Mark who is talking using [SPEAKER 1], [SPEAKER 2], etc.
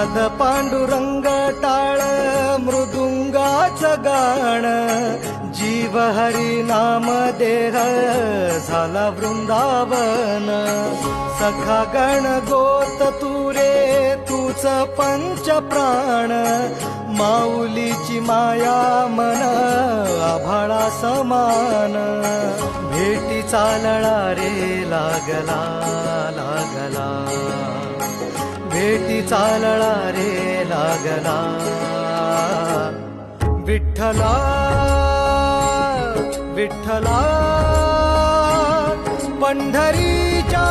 [SPEAKER 1] नाद पांडुरंग टाळ मृदुंगाचं गाण, जीव हरी नाम देह झाला वृंदावन. सखा गण गोत तुरे तूच पंच प्राण, माऊलीची माया मन आभाळा समान. भेटी चालळा रे लागला लागला, भेटी चालळा रे लागला. विठ्ठला विठ्ठला पंढरीच्या